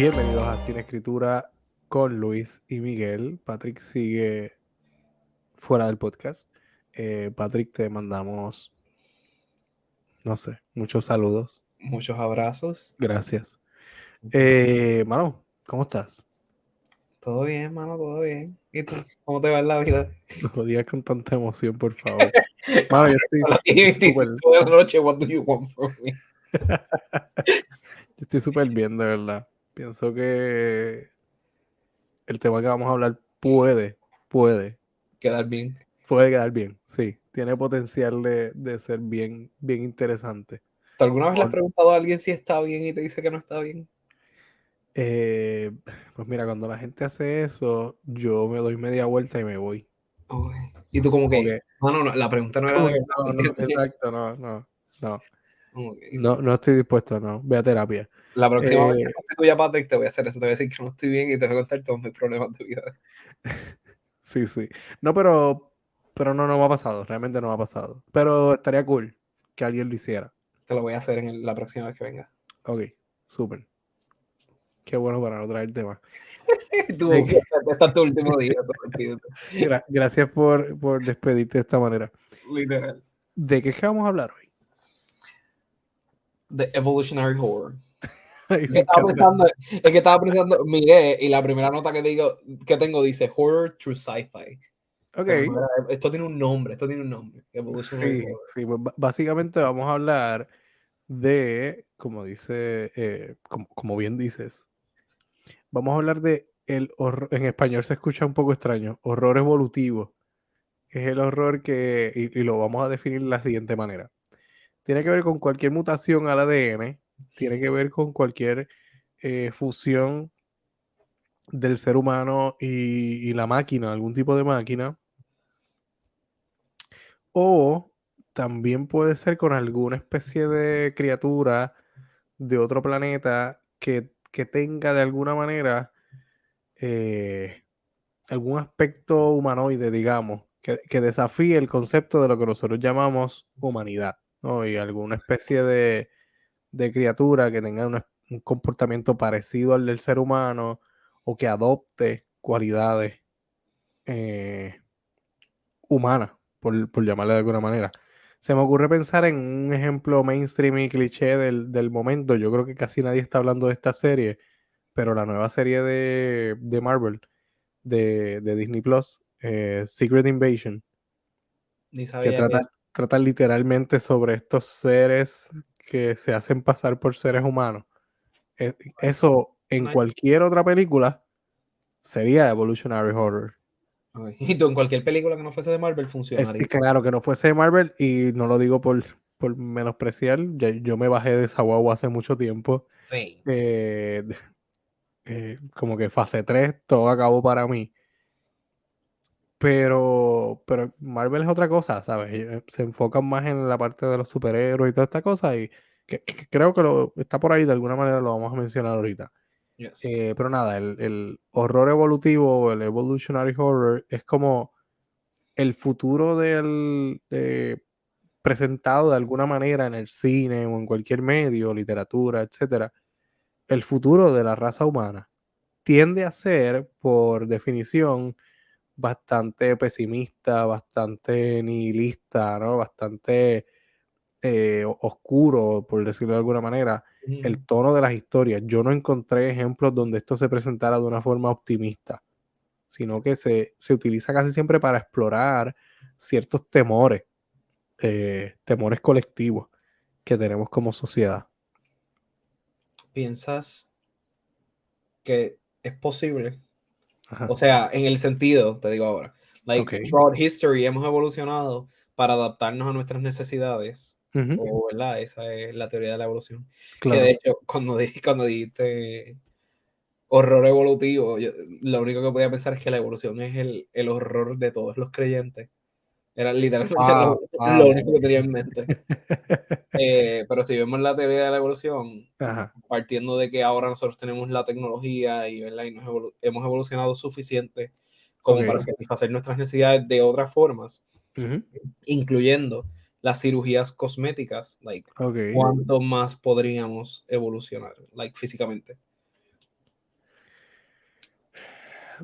Bienvenidos a Cine Escritura con Luis y Miguel. Patrick sigue fuera del podcast. Patrick, te mandamos, no sé, muchos saludos. Muchos abrazos. Gracias. Mano, ¿cómo estás? Todo bien, mano, todo bien. ¿Y tú? ¿Cómo te va en la vida? No lo digas con tanta emoción, por favor. Mano, yo Son las 10:25 de la noche. What do you want from me? estoy súper bien, de verdad. Pienso que el tema que vamos a hablar puede Quedar bien. quedar bien. Sí, tiene potencial de ser bien interesante. ¿Tú alguna vez le has preguntado a alguien si está bien y te dice que no está bien? Pues mira, cuando la gente hace eso, yo me doy media vuelta y me voy. Uy. Y tú como Como que, que, no, la pregunta no era como de que verdad, ¿me no, entiendes? exacto, no, Ok. no estoy dispuesto, no, ve a terapia. La próxima vez que Eh, sustituya a Patrick te voy a hacer eso, te voy a decir que no estoy bien y te voy a contar todos mis problemas de vida. sí. No, pero no me ha pasado, realmente no me ha pasado. Pero estaría cool que alguien lo hiciera. Te lo voy a hacer la próxima vez que venga. Ok, súper. Qué bueno para no traer tema. Tú, este es tu último día, te lo pido. Gracias por despedirte de esta manera. Literal. ¿De qué es que vamos a hablar hoy? The Evolutionary Horror. Ay, me encanta. Es que estaba pensando, miré, y la primera nota que tengo dice Horror Through Sci-Fi. Ok. Pero no esto tiene un nombre, Evolutionary Sí, Horror. sí, pues básicamente vamos a hablar de, como dice, como bien dices, vamos a hablar de el horror, en español se escucha un poco extraño, horror evolutivo. Es el horror y lo vamos a definir de la siguiente manera. Tiene que ver con cualquier mutación al ADN, tiene que ver con cualquier fusión del ser humano y la máquina, algún tipo de máquina, o también puede ser con alguna especie de criatura de otro planeta que tenga de alguna manera algún aspecto humanoide, digamos, que desafíe el concepto de lo que nosotros llamamos humanidad, ¿no? Y alguna especie de criatura que tenga un comportamiento parecido al del ser humano o que adopte cualidades eh, humanas, por llamarle de alguna manera. Se me ocurre pensar en un ejemplo mainstream y cliché del momento. Yo creo que casi nadie está hablando de esta serie, pero la nueva serie de Marvel, de Disney Plus, Secret Invasion, Ni que sabía que. trata literalmente sobre estos seres que se hacen pasar por seres humanos. Eso en cualquier otra película sería Evolutionary Horror. Y tú en cualquier película que no fuese de Marvel funcionaría. Claro que no fuese de Marvel y no lo digo por menospreciar, yo me bajé de esa guagua hace mucho tiempo. Sí. eh, Como que fase 3 todo acabó para mí. Pero Marvel es otra cosa, ¿sabes? Se enfocan más en la parte de los superhéroes y toda esta cosa y que creo que está por ahí, de alguna manera lo vamos a mencionar ahorita. Yes. Pero nada, el horror evolutivo o el evolutionary horror es como el futuro presentado de alguna manera en el cine o en cualquier medio, literatura, etcétera. El futuro de la raza humana tiende a ser, por definición, bastante pesimista, bastante nihilista, ¿no? Bastante oscuro, por decirlo de alguna manera, el tono de las historias. Yo no encontré ejemplos donde esto se presentara de una forma optimista, sino que se utiliza casi siempre para explorar ciertos temores colectivos que tenemos como sociedad. ¿Piensas que es posible? Ajá. O sea, en el sentido, te digo ahora, Ok. throughout history hemos evolucionado para adaptarnos a nuestras necesidades. Ujú. O, ¿verdad? Esa es la teoría de la evolución. Que Claro. de hecho, cuando dijiste horror evolutivo, lo único que podía pensar es que la evolución es el horror de todos los creyentes. Era literalmente Wow, lo wow. único que tenía en mente. Pero si vemos la teoría de la evolución, Ajá. partiendo de que ahora nosotros tenemos la tecnología y, ¿verdad? Y hemos evolucionado suficiente como para Ok. satisfacer nuestras necesidades de otras formas, Ujú. incluyendo las cirugías cosméticas, Ok. ¿cuánto más podríamos evolucionar, físicamente?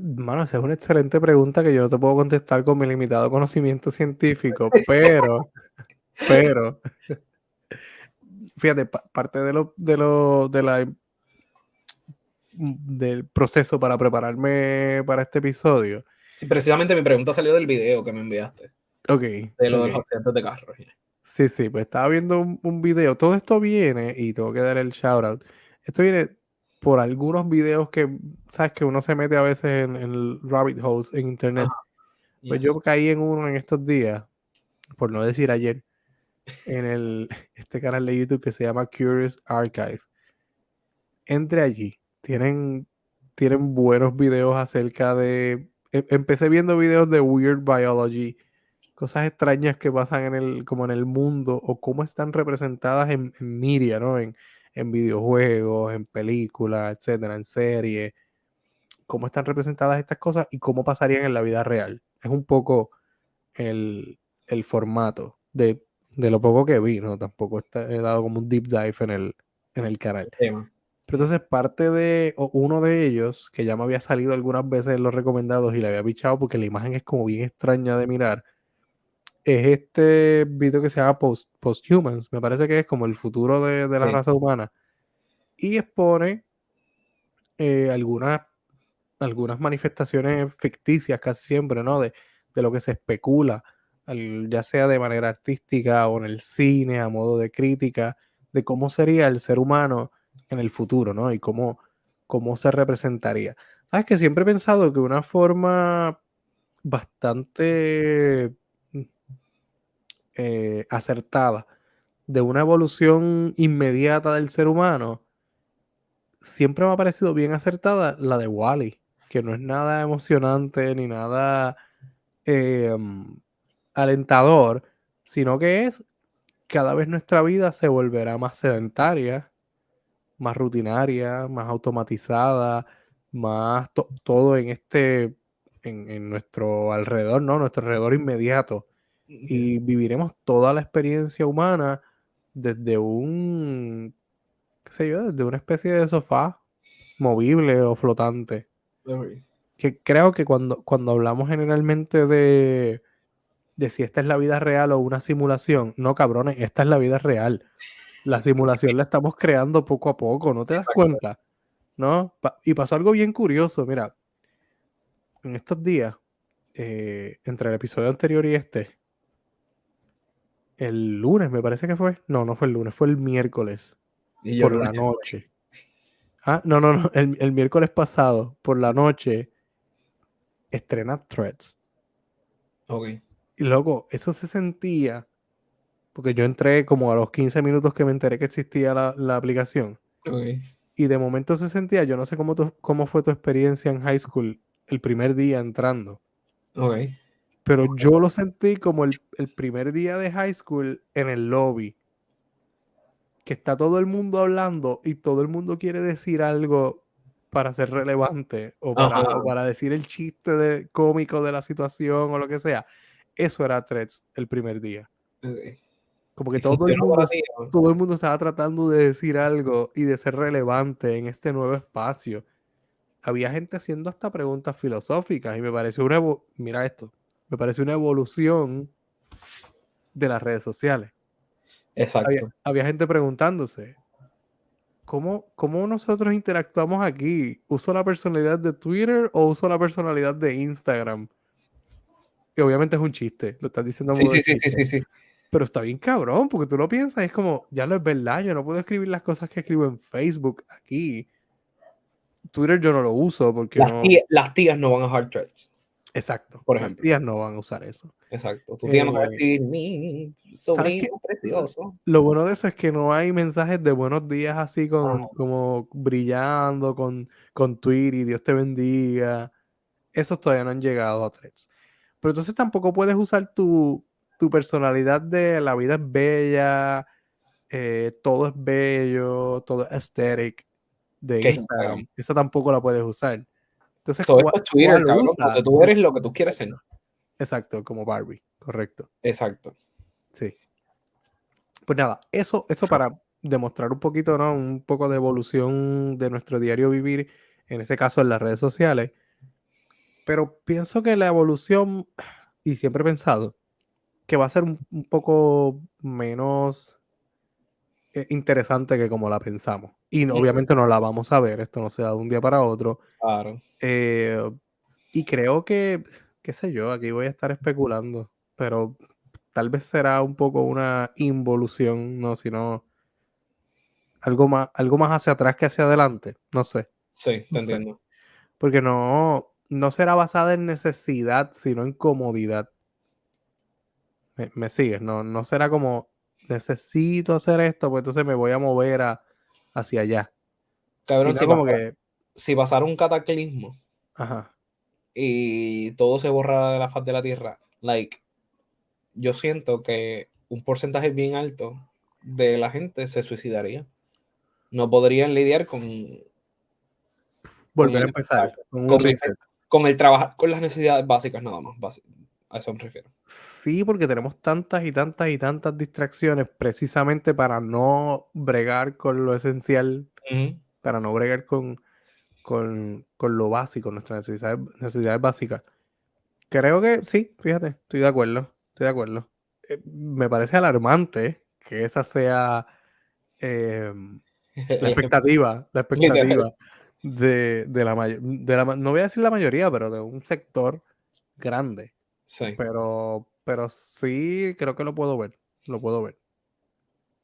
Mano, esa es una excelente pregunta que yo no te puedo contestar con mi limitado conocimiento científico, pero, fíjate, parte del proceso para prepararme para este episodio. Sí, precisamente mi pregunta salió del video que me enviaste, Ok, de lo de los ok. accidentes de carro. Sí, pues estaba viendo un video. Todo esto viene, y tengo que dar el shout out. Esto viene por algunos videos que, sabes, que uno se mete a veces en el rabbit holes en internet. Ajá, Pues yo yes. caí en uno en estos días, por no decir ayer, en este canal de YouTube que se llama Curious Archive. Entre allí. Tienen buenos videos acerca de. Empecé viendo videos de Weird Biology, cosas extrañas que pasan como en el mundo, o cómo están representadas en media, ¿no? En videojuegos, en películas, etcétera, en series. Cómo están representadas estas cosas y cómo pasarían en la vida real. Es un poco el formato de lo poco que vi, ¿no? Tampoco he dado como un deep dive en el canal. Tema. Pero entonces uno de ellos, que ya me había salido algunas veces en los recomendados y le había pichado porque la imagen es como bien extraña de mirar, es este video que se llama Posthumans. Me parece que es como el futuro de la Sí, raza humana. Y expone algunas manifestaciones ficticias casi siempre, ¿no? De lo que se especula, ya sea de manera artística o en el cine, a modo de crítica, de cómo sería el ser humano en el futuro, ¿no? Y cómo se representaría. Sabes que siempre he pensado que una forma bastante acertada de una evolución inmediata del ser humano, siempre me ha parecido bien acertada la de Wall-E, que no es nada emocionante ni nada eh, alentador, sino que es cada vez nuestra vida se volverá más sedentaria, más rutinaria, más automatizada, más todo en nuestro alrededor, ¿no? Nuestro alrededor inmediato. entiendo. Y viviremos toda la experiencia humana desde qué sé yo, desde una especie de sofá movible o flotante. Ok. Que creo que cuando hablamos generalmente de si esta es la vida real o una simulación, no, cabrones, esta es la vida real. La simulación la estamos creando poco a poco, ¿no te das Exacto. cuenta? ¿No? Y pasó algo bien curioso, mira, en estos días, entre el episodio anterior y el lunes me parece que fue, no fue el lunes, fue el miércoles, Y yo por lunes la y después. noche. Ah, no, el miércoles pasado, por la noche, estrena Threads. Ok, Y luego, eso se sentía, porque yo entré como a los 15 minutos que me enteré que existía la aplicación. ok, Y de momento se sentía, yo no sé cómo fue tu experiencia en high school el primer día entrando, ok. pero yo lo sentí como el primer día de high school en el lobby, que está todo el mundo hablando y todo el mundo quiere decir algo para ser relevante o Ajá, para decir el chiste cómico de la situación o lo que sea. Eso era Threads el primer día. ok. Como que Y funcionó para ti, ¿no? todo el mundo estaba tratando de decir algo y de ser relevante en este nuevo espacio. Había gente haciendo hasta preguntas filosóficas y me pareció mira esto, me pareció una evolución de las redes sociales. Exacto. Había gente preguntándose, ¿cómo nosotros interactuamos aquí? ¿Uso la personalidad de Twitter o uso la personalidad de Instagram? Que obviamente es un chiste, lo estás diciendo a Sí, modo sí, de sí, sí, chiste. sí, sí. Pero está bien cabrón, porque tú lo piensas, es como, ya lo es verdad, yo no puedo escribir las cosas que escribo en Facebook aquí. Twitter yo no lo uso porque no. Las tías no van a hard threads, Exacto, por las ejemplo. tías no van a usar eso. Exacto. Tu tía no va a Eh, escribir mi ¿Sabes sobrino qué? precioso. Lo bueno de eso es que no hay mensajes de buenos días así Ah, como brillando con tweet y Dios te bendiga. Esos todavía no han llegado a Threads. Pero entonces tampoco puedes usar tu personalidad de la vida es bella, todo es bello, todo es aesthetic de ¿qué es Instagram? Instagram. Esa tampoco la puedes usar. Entonces, Esto es Twitter, ¿cuál cabrón, usas? donde tú eres lo que tú quieres ser. Exacto. Exacto, como Barbie, correcto. Exacto. Sí. Pues nada, eso Ajá. para demostrar un poquito, ¿no? Un poco de evolución de nuestro diario vivir, en este caso en las redes sociales. Pero pienso que la evolución, y siempre he pensado, que va a ser un poco menos interesante que como la pensamos. Y obviamente no la vamos a ver, esto no se da de un día para otro. Claro. Eh, y creo que, qué sé yo, aquí voy a estar especulando, pero tal vez será un poco una involución, no, sino algo más hacia atrás que hacia adelante. No sé, Sí, no te sé. entiendo. Porque no será basada en necesidad, sino en comodidad. ¿Me sigues? No será como necesito hacer esto, pues entonces me voy a mover hacia allá. Cabrón, Sino como que, si pasara un cataclismo ajá. y todo se borrara de la faz de la Tierra, like, yo siento que un porcentaje bien alto de la gente se suicidaría. No podrían lidiar con Volver a el, empezar con un con el, reset. con el trabajar con las necesidades básicas nada más. A eso me refiero. Sí, porque tenemos tantas y tantas y tantas distracciones precisamente para no bregar con lo esencial, Ujú. para no bregar con lo básico, nuestras necesidades básicas. Creo que sí, fíjate, estoy de acuerdo, estoy de acuerdo. Me parece alarmante que esa sea em, El ejemplo, la literal. expectativa no voy a decir la mayoría, pero de un sector grande. Sí. Pero sí creo que lo puedo ver, lo puedo ver.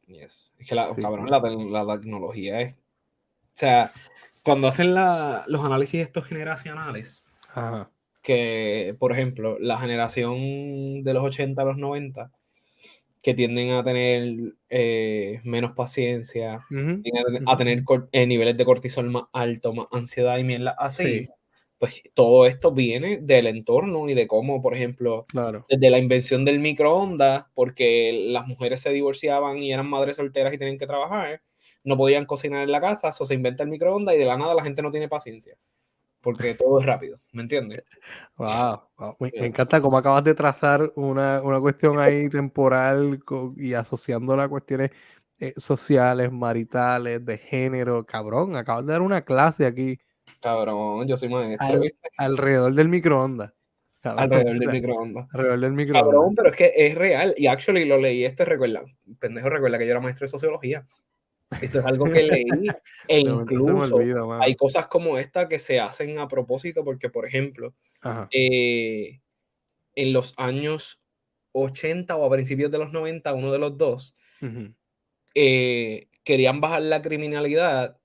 Yes. Es que Sí, cabrón, sí. la tecnología es. O sea, cuando hacen los análisis estos generacionales, Ajá. que, por ejemplo, la generación de los 80 a los 90 que tienden a tener menos paciencia, Ujú, tienden a ujú. tener niveles de cortisol más altos, más ansiedad y mierda así, Sí, pues todo esto viene del entorno y de cómo, por ejemplo, claro. desde la invención del microondas, porque las mujeres se divorciaban y eran madres solteras y tenían que trabajar, no podían cocinar en la casa, eso se inventa el microondas y de la nada la gente no tiene paciencia, porque todo es rápido, ¿me entiendes? Wow, wow. Me Yes. encanta cómo acabas de trazar una cuestión ahí temporal y asociándola a cuestiones sociales, maritales, de género. Cabrón, acabas de dar una clase aquí Cabrón, yo soy maestro, ¿viste? alrededor del microondas. Cabrón, Alrededor o del sea, microondas. alrededor del microondas. Cabrón, pero es que es real. Y actually lo leí, recuerda, pendejo, recuerda que yo era maestro de sociología. Esto es algo que leí e De momento se me incluso olvida, hay mano. cosas como esta que se hacen a propósito porque, por ejemplo, Ajá. en los años 80 o a principios de los 90 uno de los dos, Ujú. querían bajar la criminalidad,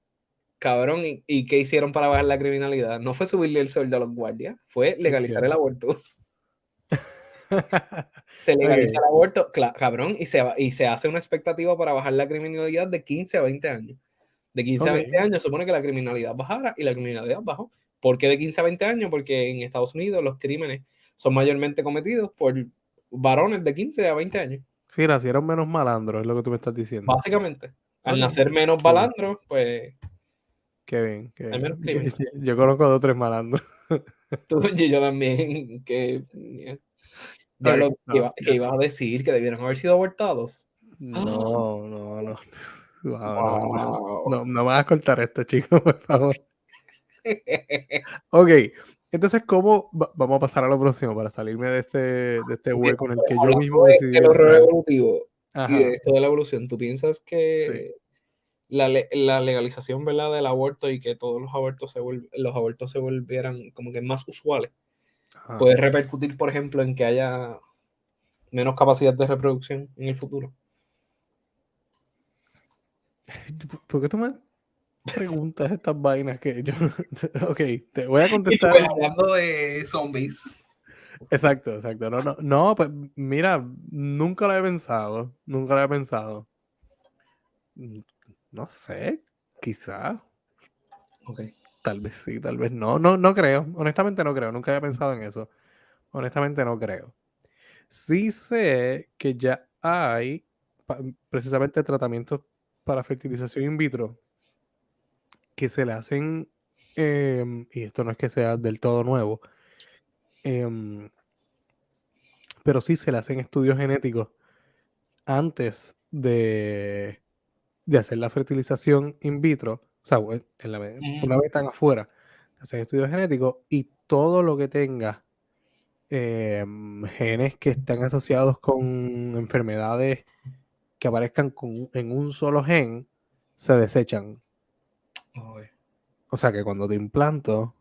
cabrón, ¿y qué hicieron para bajar la criminalidad? No fue subirle el sueldo a los guardias, fue ¿Qué legalizar el hicieron? aborto. Se legaliza Ok. el aborto, cabrón, y se hace una expectativa para bajar la criminalidad de 15 a 20 años. De 15 a 20 Ok. años supone que la criminalidad bajara y la criminalidad bajó. ¿Por qué de 15 a 20 años? Porque en Estados Unidos los crímenes son mayormente cometidos por varones de 15 a 20 años. Sí, nacieron menos malandros, es lo que tú me estás diciendo. Básicamente, al Ok. nacer menos Qué bien, balandros, pues qué bien, qué hay bien. menos crímenes. Yo conozco a 2 o 3 malandros. Tú y yo también, que Ok, diablo, no, que ibas a decir que debieron haber sido abortados. no, no, no. Guau, Wow. no me vas a cortar esto, chicos, por favor. Ok, entonces, ¿cómo vamos a pasar a lo próximo para salirme de este hueco en el que yo Hablando mismo decidí del horror entrar? evolutivo y de Ajá, esto de la evolución, ¿tú piensas sí. que la legalización, ¿verdad?, del aborto y que todos los abortos se volvieran como que más usuales, Ajá. puede repercutir, por ejemplo, en que haya menos capacidad de reproducción en el futuro? ¿Por qué tú me preguntas estas vainas que yo? Ok, te voy a Y tú, contestar. pues, hablando de zombies. Exacto, exacto. No, pues mira, nunca lo he pensado, nunca lo he pensado. Mm, No sé, quizá, Ok. tal vez sí, tal vez no creo, honestamente no creo, nunca había pensado en eso, honestamente no creo. Sí sé que ya hay precisamente tratamientos para fertilización in vitro que se le hacen, y esto no es que sea del todo nuevo, em, pero sí se le hacen estudios genéticos antes de hacer la fertilización in vitro, o sea, una vez están afuera, hacen estudios genéticos y todo lo que tenga genes que están asociados con enfermedades que aparezcan en un solo gen, se desechan. Ay. O sea que cuando te implanto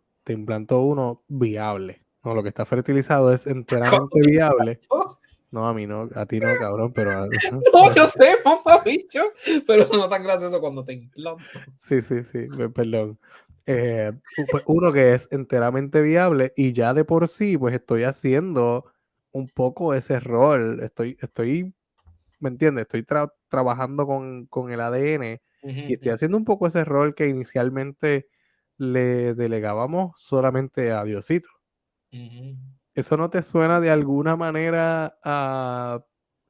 uno viable. No, lo que está fertilizado es enteramente viable. No, a mí no, a ti no, cabrón, pero... No, yo sé, mamá, bicho, pero eso no es tan gracioso cuando te implanto. Sí, perdón. Pues uno que es enteramente viable y ya de por sí, pues estoy haciendo un poco ese rol. ¿Me entiendes? Estoy trabajando con el ADN y estoy haciendo un poco ese rol que inicialmente le delegábamos solamente a Diosito. ¿Eso no te suena de alguna manera a,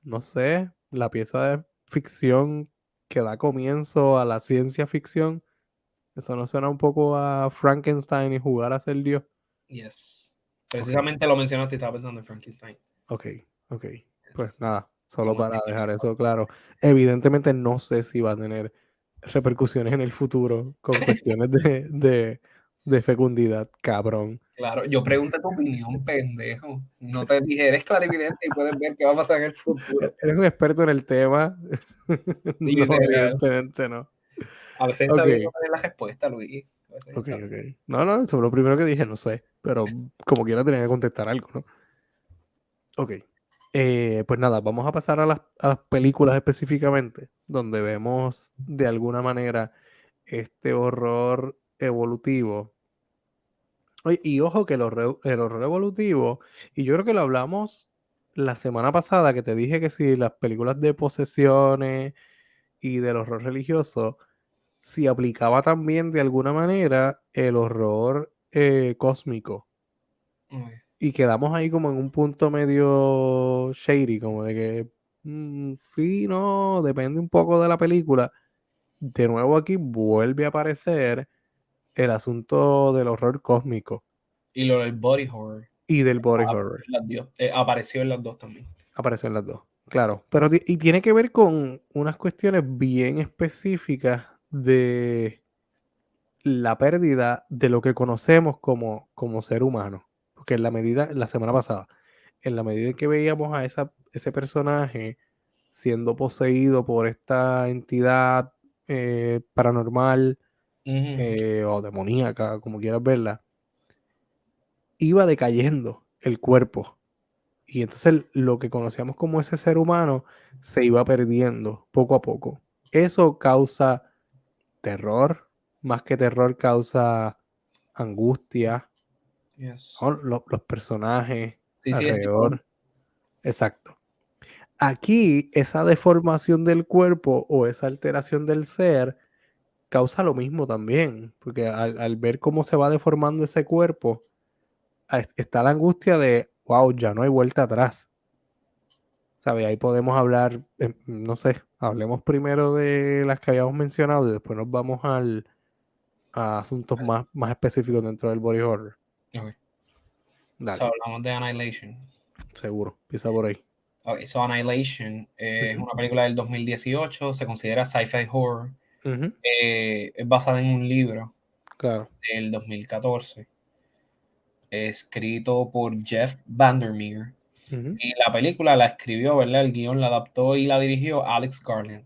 no sé, la pieza de ficción que da comienzo a la ciencia ficción? ¿Eso no suena un poco a Frankenstein y jugar a ser Dios? Yes. Ok, Precisamente lo mencionaste y estaba pensando en Frankenstein. ok. Pues Yes. nada, solo Como para dejar eso claro. Evidentemente no sé si va a tener repercusiones en el futuro con cuestiones de fecundidad, cabrón. claro, yo pregunté tu opinión, pendejo. No te dije, eres clarividente y puedes ver qué va a pasar en el futuro. ¿Eres un experto en el tema? No, Literal. evidentemente no. A veces está Ok, bien no tener la respuesta, Luis. A veces ok. está bien. No, eso fue lo primero que dije, no sé, pero como quiera tenía que contestar algo, ¿no? Ok. Pues nada, vamos a pasar a las películas específicamente, donde vemos de alguna manera este horror evolutivo. Oye, y ojo que el horror evolutivo, y yo creo que lo hablamos la semana pasada, que te dije que si las películas de posesiones y del horror religioso, si aplicaba también de alguna manera el horror cósmico. Ay. Y quedamos ahí como en un punto medio shady, como de que sí, no, depende un poco de la película. De nuevo aquí vuelve a aparecer el asunto del horror cósmico Y lo del body horror y del body horror. apareció en las dos también. Apareció en las dos, claro. Pero y tiene que ver con unas cuestiones bien específicas de la pérdida de lo que conocemos como ser humano. Porque la semana pasada, en la medida en que veíamos a ese personaje siendo poseído por esta entidad paranormal o demoníaca, como quieras verla, iba decayendo el cuerpo. Y entonces lo que conocíamos como ese ser humano se iba perdiendo poco a poco. Eso causa terror, más que terror causa angustia, Yes. ¿no? Los personajes Sí, sí, es icónico. alrededor. Exacto. Aquí esa deformación del cuerpo o esa alteración del ser causa lo mismo también, porque al ver cómo se va deformando ese cuerpo, está la angustia de, wow, ya no hay vuelta atrás. ¿Sabe? Ahí podemos hablar, no sé, hablemos primero de las que habíamos mencionado y después nos vamos a asuntos más específicos dentro del body horror. Okay. So, Dale, hablamos de Annihilation. seguro, empieza por ahí. Okay, so Annihilation es Ujú, una película del 2018, se considera sci-fi horror. ujú, Es basada en un libro claro. del 2014, escrito por Jeff Vandermeer. Ujú, Y la película la escribió, ¿verdad? El guión la adaptó y la dirigió Alex Garland,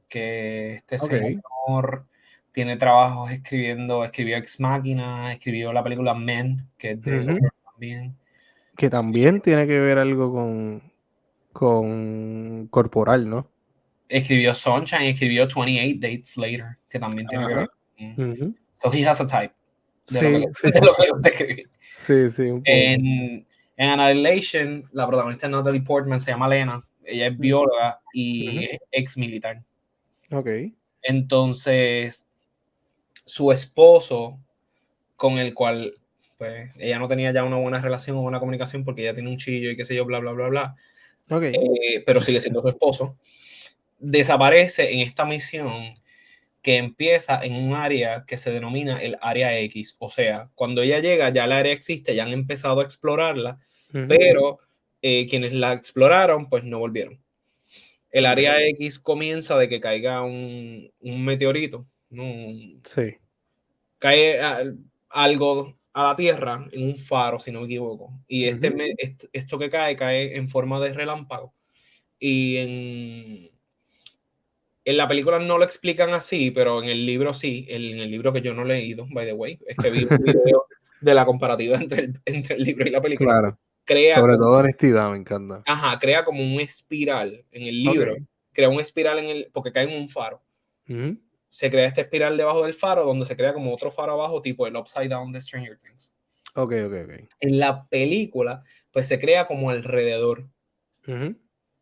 que este ok. señor tiene trabajos escribió Ex Machina, escribió la película Men, que es de Ujú. horror también. Que también tiene que ver algo con corporal, ¿no? Escribió Sunshine, escribió 28 Dates Later, que también tiene que ver Ajá. con... Ujú. So he has a type de lo que, Sí, sí, de lo que le gusta escribir. sí, un poco. En Annihilation, la protagonista Natalie Portman se llama Lena, ella es Ujú, bióloga y ujú. es ex militar. Ok. Entonces, su esposo, con el cual pues ella no tenía ya una buena relación o buena comunicación porque ella tiene un chillo y qué sé yo, bla, bla, bla, bla, Ok. pero sigue siendo su esposo, desaparece en esta misión que empieza en un área que se denomina el área X. O sea, cuando ella llega, ya el área existe, ya han empezado a explorarla, Ujú. pero quienes la exploraron, pues no volvieron. El Ok. área X comienza de que caiga un meteorito, ¿no? Sí. Cae, algo a la Tierra en un faro, si no me equivoco. Y esto que cae en forma de relámpago. Y en la película no lo explican así, pero en el libro sí. En el libro que yo no he leído, by the way, es que vi un video de la comparativa entre el libro y la película. Claro. Crea Sobre como, todo honestidad, me encanta. crea como un espiral en el libro. Okey. Crea un espiral porque cae en un faro. Ujú. Se crea este espiral debajo del faro, donde se crea como otro faro abajo, tipo el Upside Down de Stranger Things. Okey. En la película, pues se crea como alrededor Ujú.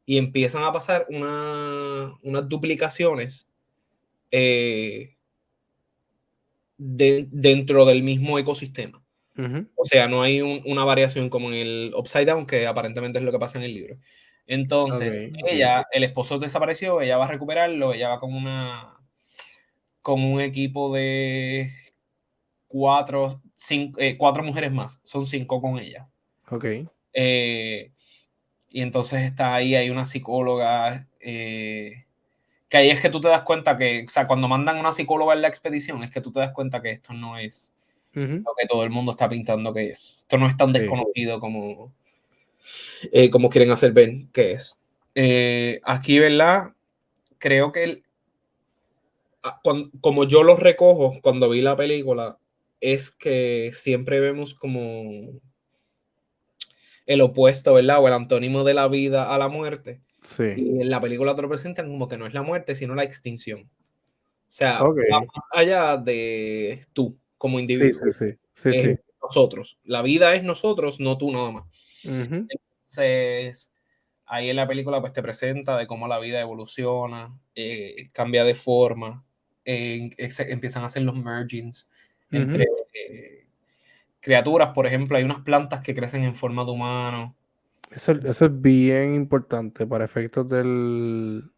y empiezan a pasar unas duplicaciones dentro del mismo ecosistema. Ujú. O sea, no hay una variación como en el Upside Down, que aparentemente es lo que pasa en el libro. Entonces, Okey. el esposo desapareció, ella va a recuperarlo, ella va con un equipo de cuatro mujeres más, son 5 con ella. Okey. Eh, y entonces está ahí, hay una psicóloga, que ahí es que tú te das cuenta que, o sea, cuando mandan una psicóloga en la expedición, es que tú te das cuenta que esto no es Ujú. lo que todo el mundo está pintando que es. Esto no es tan Sí. desconocido como quieren hacer ver que es. Aquí, ¿verdad? Creo que como yo lo recojo cuando vi la película, es que siempre vemos como el opuesto, ¿verdad? O el antónimo de la vida a la muerte. Sí. Y en la película te lo presentan como que no es la muerte, sino la extinción. O sea, va Okey. más allá de tú como Sí, individuo. sí, sí. Sí, Es sí. nosotros. La vida es nosotros, no tú nada más. Ujú. Entonces, ahí en la película pues te presenta de cómo la vida evoluciona, cambia de forma, empiezan a hacer los mergings entre Ujú. criaturas. Por ejemplo, hay unas plantas que crecen en forma de humano. Eso es bien importante para efectos del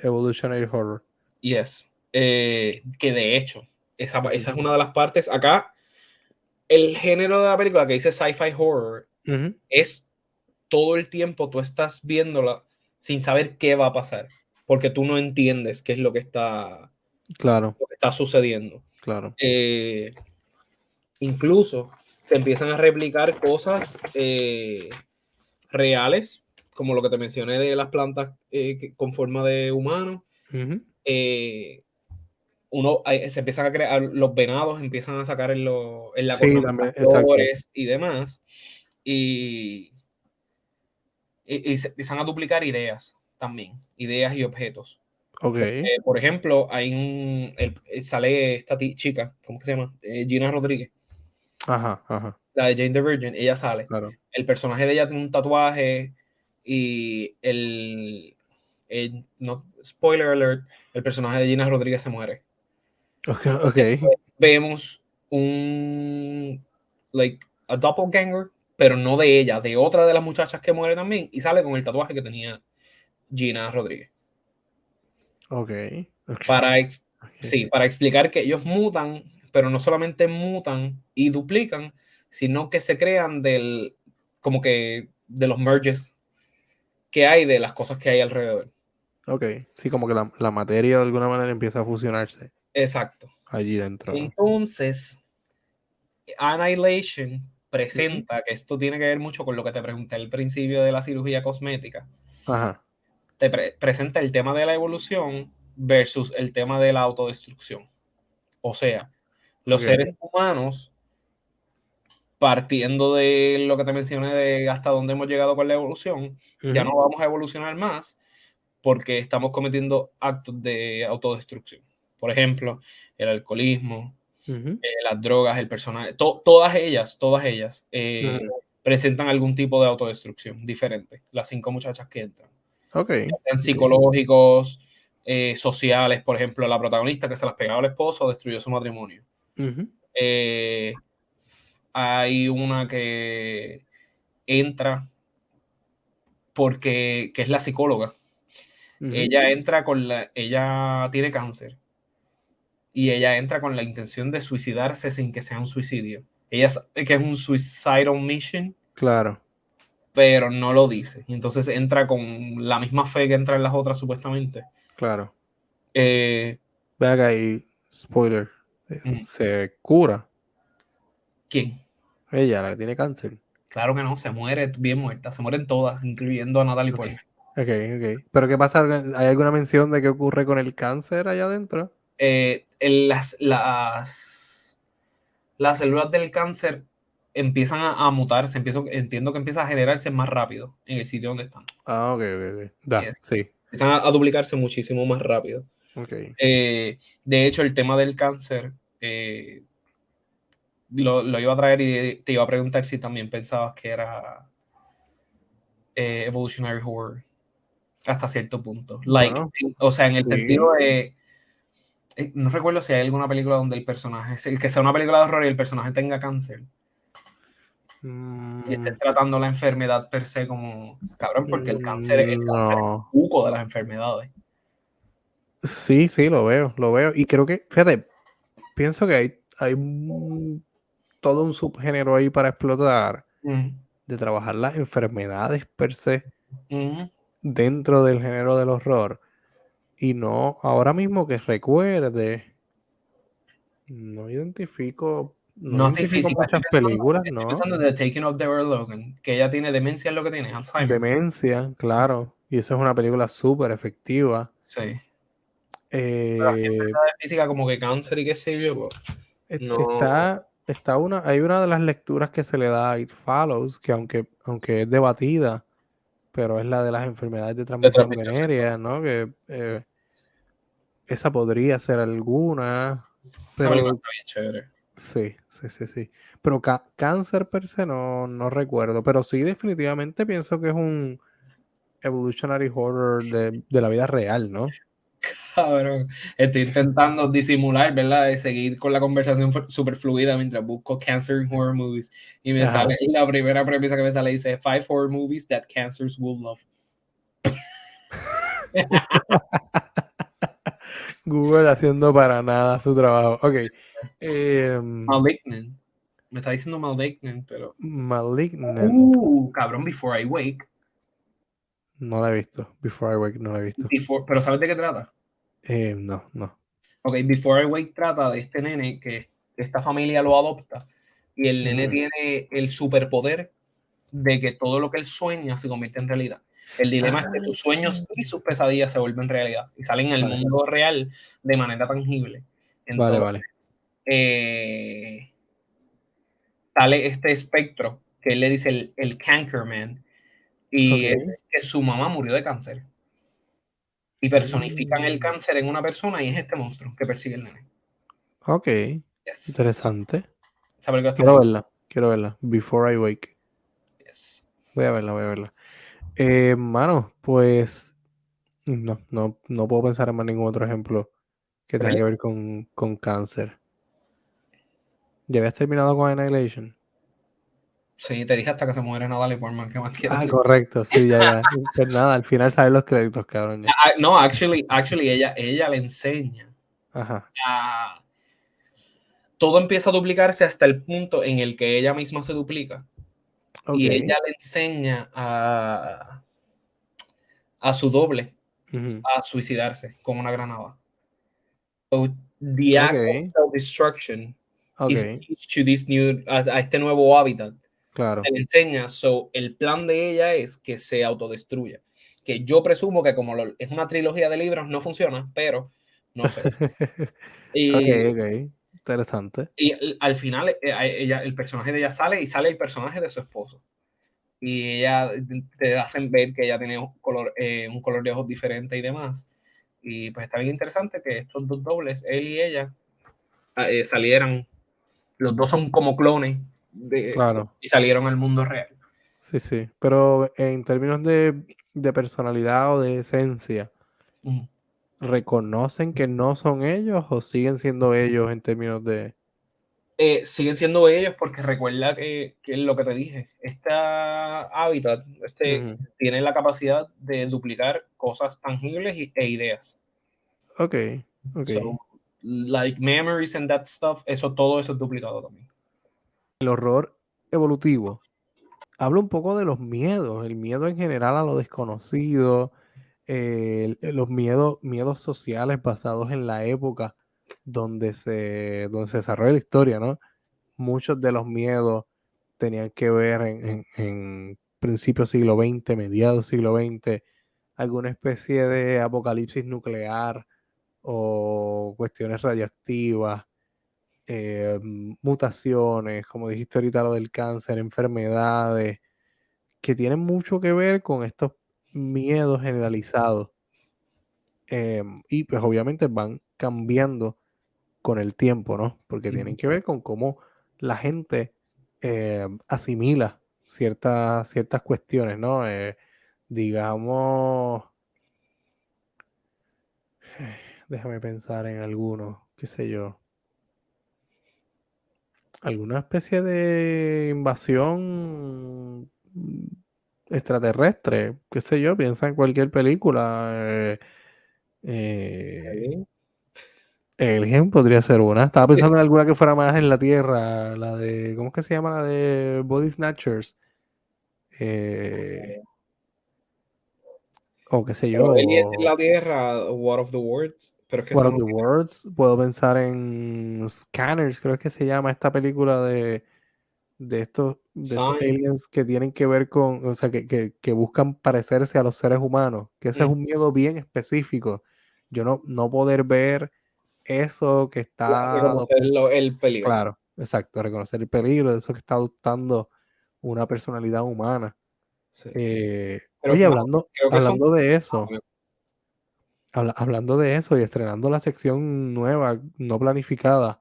evolutionary horror. Yes. Que de hecho, esa es Ujú. una de las partes. Acá, el género de la película que dice sci-fi horror Ujú. es todo el tiempo tú estás viéndola sin saber qué va a pasar, porque tú no entiendes qué es Claro, lo que está sucediendo. claro. Eh, Incluso se empiezan a replicar cosas reales, como lo que te mencioné de las plantas con forma de humano. Ujú. Eh, Se empiezan a crear, los venados empiezan a sacar en la Sí, cornamenta también, exacto. flores y demás, y, y se empiezan a duplicar ideas también, ideas y objetos. Okey. Por ejemplo, sale esta chica, ¿cómo que se llama? Gina Rodríguez, Ajá, la de Jane the Virgin, ella sale. claro. El personaje de ella tiene un tatuaje y no, spoiler alert, el personaje de Gina Rodríguez se muere. Okey. Vemos un, like, a doppelganger, pero no de ella, de otra de las muchachas que muere también, y sale con el tatuaje que tenía Gina Rodríguez. Okey. Para, Okey. sí, para explicar que ellos mutan, pero no solamente mutan y duplican, sino que se crean como que de los merges que hay de las cosas que hay alrededor. Okey. Sí, como que la materia de alguna manera empieza a fusionarse Exacto. allí dentro. Entonces, Annihilation Ujú. presenta, que esto tiene que ver mucho con lo que te pregunté al principio de la cirugía cosmética, Ajá. presenta el tema de la evolución versus el tema de la autodestrucción. O sea, los seres Okey. humanos, partiendo de lo que te mencioné de hasta dónde hemos llegado con la evolución, ya Ujú. no vamos a evolucionar más porque estamos cometiendo actos de autodestrucción. Por ejemplo, el alcoholismo, Ujú. las drogas, el personaje, todas ellas Ujú. presentan algún tipo de autodestrucción diferente. Las 5 muchachas que entran, ya Okey. sean Okey. psicológicos, sociales. Por ejemplo, la protagonista que se las pegaba al esposo destruyó su matrimonio. Ujú. Eh, Hay una que entra que es la psicóloga. Ujú. Ella tiene cáncer y ella entra con la intención de suicidarse sin que sea un suicidio. Ella sabe que es un suicidal mission, Claro, pero no lo dice. Y entonces entra con la misma fe que entran las otras supuestamente. claro. Eh, Ve acá y spoiler, mm, se cura. ¿Quién? Ella, la que tiene cáncer. Claro que no, se muere bien muerta, se mueren todas, incluyendo a Natalie Ok, Portman. ok. ¿Pero qué pasa? ¿Hay alguna mención de qué ocurre con el cáncer allá adentro? Las células del cáncer empiezan a mutarse, entiendo que empieza a generarse más rápido en el sitio donde están. Ah, ok. Da, Yes. sí. Empiezan a duplicarse muchísimo más rápido. Ok. De hecho, el tema del cáncer lo iba a traer y te iba a preguntar si también pensabas que era evolutionary horror hasta cierto punto. Like, Bueno, o sea, en el sí. sentido de no recuerdo si hay alguna película donde el personaje, el que sea una película de horror y el personaje tenga cáncer y esté Mm, tratando la enfermedad per se como cabrón, porque el cáncer es no. un poco de las enfermedades. Sí, lo veo. Y creo que, fíjate, pienso que hay todo un subgénero ahí para explotar, Uh de trabajar las enfermedades per se -huh. dentro del género del horror. Y no, ahora mismo que recuerde, no No así identifico física. muchas películas, Estoy ¿no? pensando en The Taking of Deborah Logan, que ella tiene demencia, es lo que tiene, Alzheimer. Demencia, claro. Y esa es una película súper efectiva. Sí. Pero así Eh, enfermedades físicas como que cáncer y qué sé yo, pues, no. hay una de las lecturas que se le da a It Follows, que aunque es debatida, pero es la de las enfermedades de De transmisión transmisión venérea, sexual. ¿no? Que esa podría ser alguna, Esa película pero está bien chévere. sí. Pero cáncer per se no recuerdo, pero sí definitivamente pienso que es un evolutionary horror de la vida real, ¿no? Cabrón, estoy intentando disimular, ¿verdad? De seguir con la conversación super fluida mientras busco Cancer in Horror Movies. Y me Ajá. sale, y la primera premisa que me sale dice: 5 horror movies that cancers will love. Google haciendo para nada su trabajo. Ok. em, Malignant. Me está diciendo Malignant, pero. Malignant. Cabrón, Before I Wake. No la he visto. Before I Wake no la he visto. Pero ¿sabes de qué trata? No. Ok, Before I Wake trata de este nene que esta familia lo adopta y el nene Ujú. tiene el superpoder de que todo lo que él sueña se convierte en realidad. El dilema es que Ah, sus sueños y sus pesadillas se vuelven realidad y salen al vale, mundo real de manera tangible. vale. Entonces, sale este espectro que él le dice el Cankerman Ok. y es que su mamá murió de cáncer y personifican el Mm, cáncer en una persona y es este monstruo que persigue el nene. ok. Yes. Interesante. Esa película está muy buena. Quiero verla. Before I Wake. Yes. Voy a verla. Mano, pues no puedo pensar en más ningún otro ejemplo que tenga ¿Really? que ver con cáncer. ¿Ya habías terminado con Annihilation? Sí, te dije hasta que se muere Natalie Portman. ¿Qué más quieres Ah, decir? correcto, sí, ya. Pues nada, al final salen los créditos, cabrón, ya. No, actually ella le enseña Ajá. a... Todo empieza a duplicarse hasta el punto en el que ella misma se duplica. Y Ok. ella le enseña a su doble Ujú. a suicidarse con una granada. So, the Ok, act of self-destruction is ok, teach to this a este nuevo hábitat. Se claro. le enseña, so, el plan de ella es que se autodestruya. Que yo presumo que como es una trilogía de libros, no funciona, pero no sé. Ok, Y, interesante. y al final el personaje de ella sale y sale el personaje de su esposo. Y ella te hacen ver que ella tiene un color de ojos diferente y demás. Y pues está bien interesante que estos dos dobles, él y ella, salieran. Los dos son como clones Claro, y salieron al mundo real. sí. Pero en términos de personalidad o de esencia, Mm. ¿reconocen que no son ellos o siguen siendo ellos en términos de... Siguen siendo ellos porque recuerda que lo que te dije, esta hábitat Ujú. tiene la capacidad de duplicar cosas tangibles e ideas. Ok, So, ok. like memories and that stuff, todo eso es duplicado también. El horror evolutivo. Habla un poco de los miedos, el miedo en general a lo desconocido, los miedos sociales basados en la época donde se desarrolla la historia, ¿no? muchos de los miedos tenían que ver en principios siglo XX, mediados siglo XX, alguna especie de apocalipsis nuclear o cuestiones radioactivas, mutaciones, como dijiste ahorita, lo del cáncer, enfermedades, que tienen mucho que ver con estos miedos generalizados. Y pues obviamente van cambiando con el tiempo, ¿no? Porque tienen que ver con cómo la gente asimila ciertas cuestiones, ¿no? Digamos, déjame pensar en alguno, qué sé yo, alguna especie de invasión extraterrestre, qué sé yo, piensa en cualquier película. Eh, Alien. Alien podría ser una. Estaba pensando en alguna que fuera más en la Tierra, la de, ¿cómo es que se llama? La de Body Snatchers. Eh, o qué sé Pero él es en yo, la Tierra, War of the Worlds, pero es que War eso of no the tiene Worlds. Puedo pensar en Scanners, creo que se llama esta película de estos Sign. aliens que tienen que ver con, o sea, que buscan parecerse a los seres humanos, que ese es un miedo bien específico. Yo no poder ver eso que está, El peligro. claro, exacto, reconocer el peligro de eso que está adoptando una personalidad humana. Sí. Pero, Oye, mano, hablando, creo que son. hablando de eso, hablando de eso y estrenando la sección nueva, no planificada,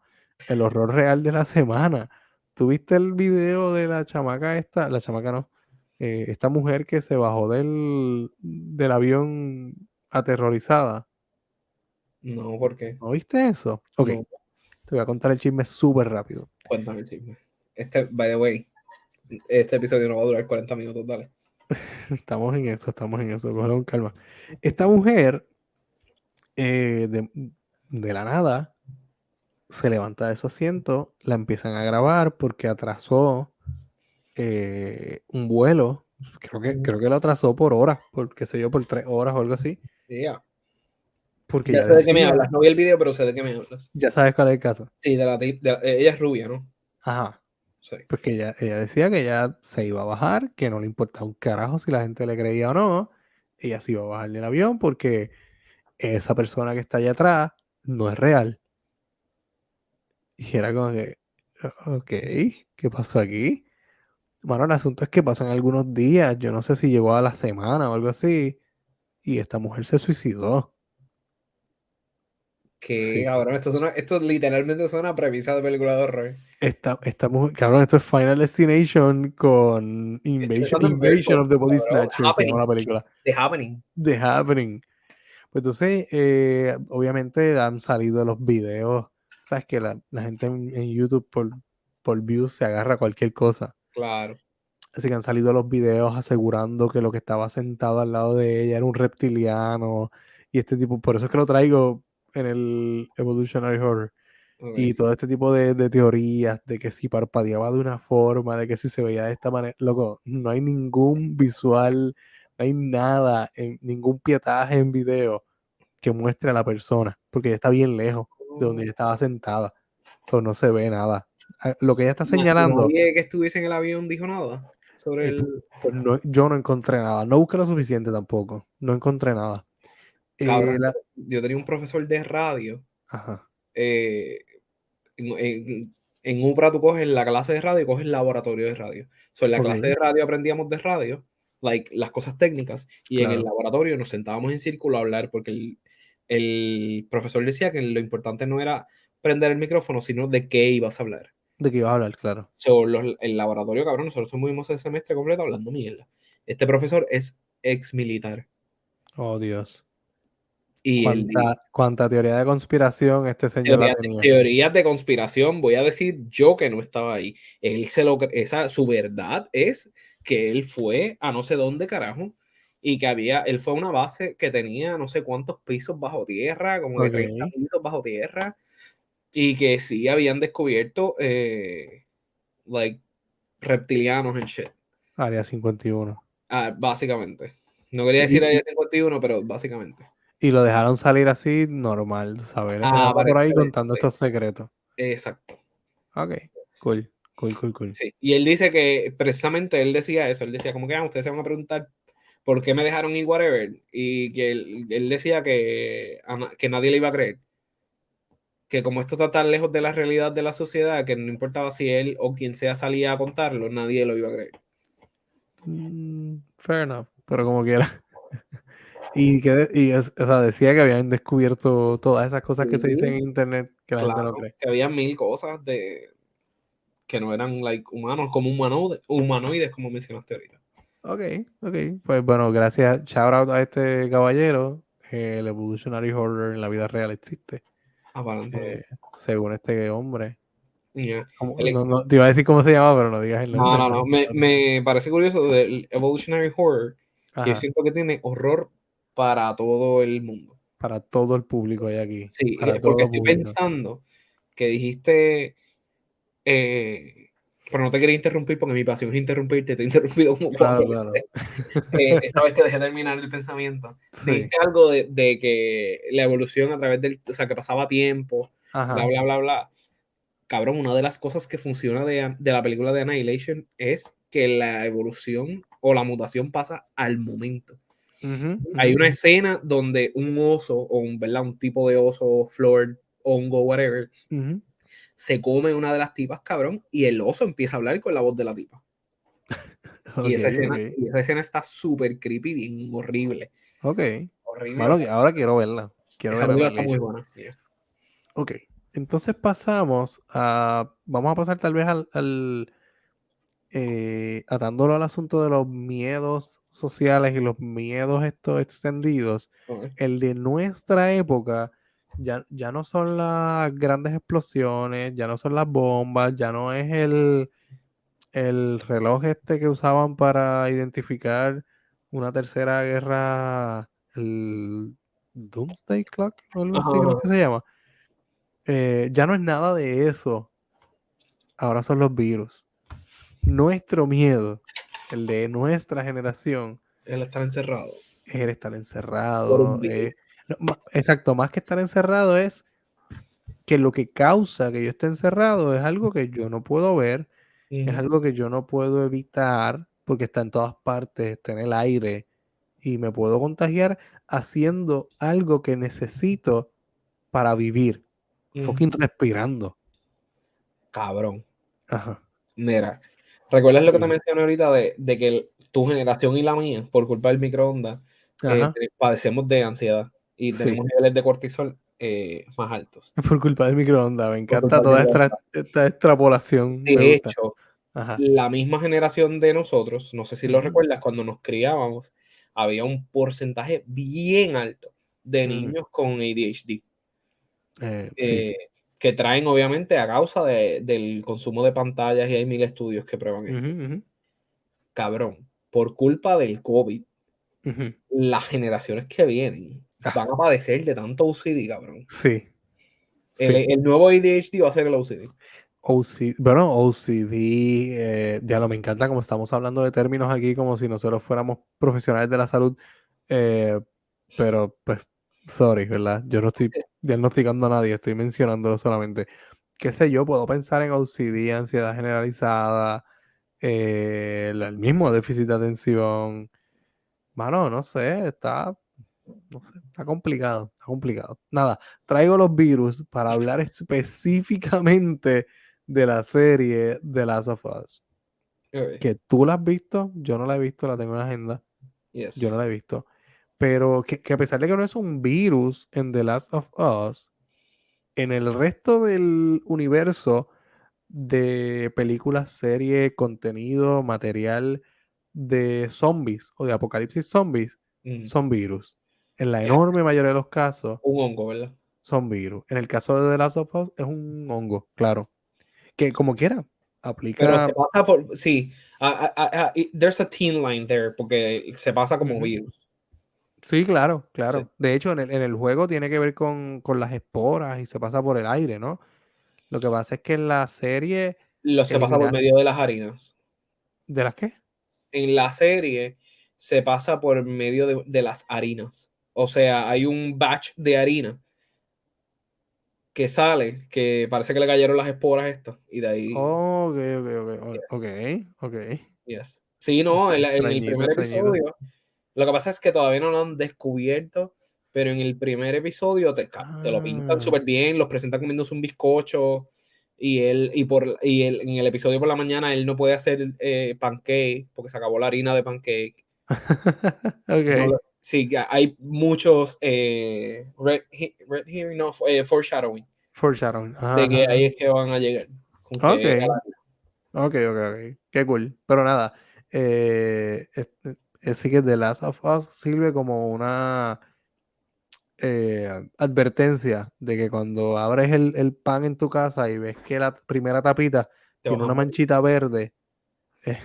el horror real de la semana. ¿Tuviste el video de la chamaca esta? La chamaca no. Esta mujer que se bajó del avión aterrorizada. No, ¿por qué? ¿No viste eso? Ok, No, te voy a contar el chisme súper rápido. cuéntame el chisme. By the way, este episodio no va a durar 40 minutos, dale. Estamos en eso, cógelo con calma. Esta mujer, de la nada, se levanta de su asiento, la empiezan a grabar porque atrasó un vuelo. Creo que lo atrasó por horas, por qué sé yo, por 3 horas o algo así. Yeah. Porque Ya ya sé de qué me decía, hablas. No vi el video, pero sé de qué me hablas. ya sabes cuál es el caso. Sí, ella es rubia, ¿no? Ajá. Sí. Pues que ella decía que ya se iba a bajar, que no le importaba un carajo si la gente le creía o no. Ella se iba a bajar del avión porque esa persona que está allá atrás no es real. Y era como que, ok, ¿qué pasó aquí? Bueno, el asunto es que pasan algunos días, yo no sé si llegó a la semana o algo así, y esta mujer se suicidó. Sí, Que sí. cabrón, esto literalmente suena a premisa de película de horror. Esta mujer, cabrón, esto es Final Destination con Estoy Invasion, pensando en Bird Invasion Box, of the Body cabrón. Snatchers, se llama Happening. la película. The Happening. The Happening. Pues entonces, obviamente han salido los videos, sabes que la gente en YouTube por views se agarra a cualquier cosa. Claro. Así que han salido los videos asegurando que lo que estaba sentado al lado de ella era un reptiliano y este tipo, por eso es que lo traigo en el Evolutionary Horror. Y Okay. todo este tipo de teorías, de que si parpadeaba de una forma, de que si se veía de esta manera, loco, no hay ningún visual, no hay nada, ningún pietaje en video que muestre a la persona, porque ella está bien lejos de donde ella estaba sentada, so, no se ve nada. Lo que ella está Y señalando, nadie que estuviese en el avión dijo nada sobre el. pues no, yo no encontré nada, no busqué lo suficiente tampoco, no encontré nada. Cabrón, La, yo tenía un profesor de radio. ajá, eh, en UPRA tú coges la clase de radio y coges el laboratorio de radio. So, en la clase ok, de radio aprendíamos de radio, like, las cosas técnicas, y en el claro, laboratorio nos sentábamos en círculo a hablar porque el profesor decía que lo importante no era prender el micrófono, sino de qué ibas a hablar. de qué ibas a hablar, claro. So, el laboratorio, cabrón, nosotros estuvimos el semestre completo hablando mierda. Este profesor es ex militar. Oh, Dios. Y él Cuánta teoría de conspiración este señor la tenía. teorías de conspiración, voy a decir yo que no estaba ahí. Él su verdad es que él fue a no sé dónde carajo y que él fue a una base que tenía no sé cuántos pisos bajo tierra, como que 30 Ok, pisos bajo tierra, y que sí habían descubierto, like, reptilianos en shit. Área 51. Ah, básicamente. No quería Sí, decir Área 51, pero básicamente. y lo dejaron salir así normal, ¿sabes? Él Ah, anda por ahí contando aparentemente. estos secretos. Exacto. Ok. Cool, cool, cool, cool. Sí. Y él dice que precisamente él decía eso. Él decía, como que ustedes se van a preguntar por qué me dejaron ir, whatever. Y que él decía que nadie le iba a creer. Que como esto está tan lejos de la realidad de la sociedad, que no importaba si él o quien sea salía a contarlo, nadie lo iba a creer. Fair enough, pero como quiera. O sea, decía que habían descubierto todas esas cosas que se dicen en internet que la gente no Claro, cree. que había mil cosas que no eran like humanos, como humanoides, como mencionaste ahorita. Ok, ok. Pues bueno, gracias. Shout out a este caballero. El evolutionary horror en la vida real existe. Aparentemente. Según este hombre. Yeah. No, te iba a decir cómo se llama, pero no digas el No, nombre. no, no. Me parece curioso del evolutionary horror, que yo Ajá. siento que tiene horror para todo el mundo. Para todo el público hay aquí. Sí, Para porque todo estoy público. pensando que dijiste, pero no te quería interrumpir porque mi pasión es interrumpirte, te he interrumpido como Claro, 4 claro. veces. Esta vez te dejé terminar el pensamiento. Sí. Dijiste algo de que la evolución a través o sea, que pasaba tiempo, bla, Ajá. bla, bla, bla. Cabrón, una de las cosas que funciona de la película de Annihilation es que la evolución o la mutación pasa al momento. Ujú, Hay ujú, una escena donde un oso o ¿verdad? Un tipo de oso, flor, hongo, whatever, ujú. se come una de las tipas, cabrón, y el oso empieza a hablar con la voz de la tipa. Ok, ok. Y esa escena está súper creepy, bien horrible. Ok. Horrible, Bueno, horrible. ahora quiero verla. Quiero Esa ver película está muy Annihilation. buena. Yeah. Ok. Entonces pasamos a. Vamos a pasar tal vez atándolo al asunto de los miedos sociales y los miedos estos extendidos. Okay. El de nuestra época ya no son las grandes explosiones, ya no son las bombas, ya no es el reloj este que usaban para identificar una tercera guerra, el Doomsday Clock o algo Ajá, así creo ajá. que se llama. Ya no es nada de eso. Ahora son los virus. Nuestro miedo, el de nuestra generación, Él está encerrado es el estar por un encerrado. virus. No, exacto, más que estar encerrado es que lo que causa que yo esté encerrado es algo que yo no puedo ver, es Ujú, algo que yo no puedo evitar porque está en todas partes, está en el aire y me puedo contagiar haciendo algo que necesito para vivir, fucking ujú. respirando. Cabrón. Ajá. Mira, ¿recuerdas lo que te Dime. mencioné ahorita de que tu generación y la mía, por culpa del microondas, Ajá. padecemos de ansiedad y Sí. tenemos niveles de cortisol más altos? Por culpa del microondas. Me Por encanta culpa del toda microondas. esta extrapolación. Me De gusta. hecho, Ajá. la misma generación de nosotros, no sé si lo Ujú, recuerdas, cuando nos criábamos, había un porcentaje bien alto de mm, niños con ADHD, sí. eh, que traen obviamente a causa del consumo de pantallas y hay mil estudios que prueban Ujú, esto. ujú, Cabrón, por culpa del COVID, ujú. las generaciones que vienen Ah, van a padecer de tanto OCD, cabrón. sí. El, Sí. el nuevo ADHD va a ser el OCD. Bueno, OCD, ya no me encanta como estamos hablando de términos aquí como si nosotros fuéramos profesionales de la salud, eh, pero pues, sorry, ¿verdad? Yo no estoy diagnosticando a nadie, estoy mencionándolo solamente. Qué sé yo, puedo pensar en OCD, ansiedad generalizada, el mismo déficit de atención. Mano, no sé, no sé, está complicado, está complicado. Nada, traigo los virus para hablar específicamente de la serie The Last of Us. Okay. Que tú la has visto, yo no la he visto, la tengo en la agenda, yo no Yes. la he visto. Pero que a pesar de que no es un virus en The Last of Us, en el resto del universo de películas, serie, contenido, material de zombies o de apocalipsis zombies, Mm. son virus. En la Es enorme mayoría de los casos, un hongo, ¿verdad? son virus. En el caso de The Last of Us, es un hongo, claro. Que como quiera, Pero se aplica. pasa por, sí, there's a thin line there, porque se pasa como Ujú. virus. Sí, claro, Sí. claro. De hecho, en el juego tiene que ver con las esporas y se pasa por el aire, ¿no? Lo que pasa es que en la serie Se pasa por eliminan. medio de las harinas. ¿De las qué? En la serie se pasa por medio de las harinas. O sea, hay un batch de harina que sale, que parece que le cayeron las esporas estas, y de ahí, Ok, ok, yes, ok. yes. Sí, no, en el Extrañito, primer extrañito. episodio, lo que pasa es que todavía no lo han descubierto, pero en el primer episodio te lo pintan Ah. súper bien, los presentan comiéndose un bizcocho, en el episodio por la mañana él no puede hacer pancake, porque se acabó la harina de pancake. No Ok. sí, hay muchos red herring, no, foreshadowing, Foreshadowing. Ajá, de que ahí ajá. es que van a llegar, con Ok, que ok. Qué cool. Pero nada, sí que The Last of Us sirve como una advertencia de que cuando abres el pan en tu casa y ves que la primera tapita te vas tiene a una morir. manchita verde, eh,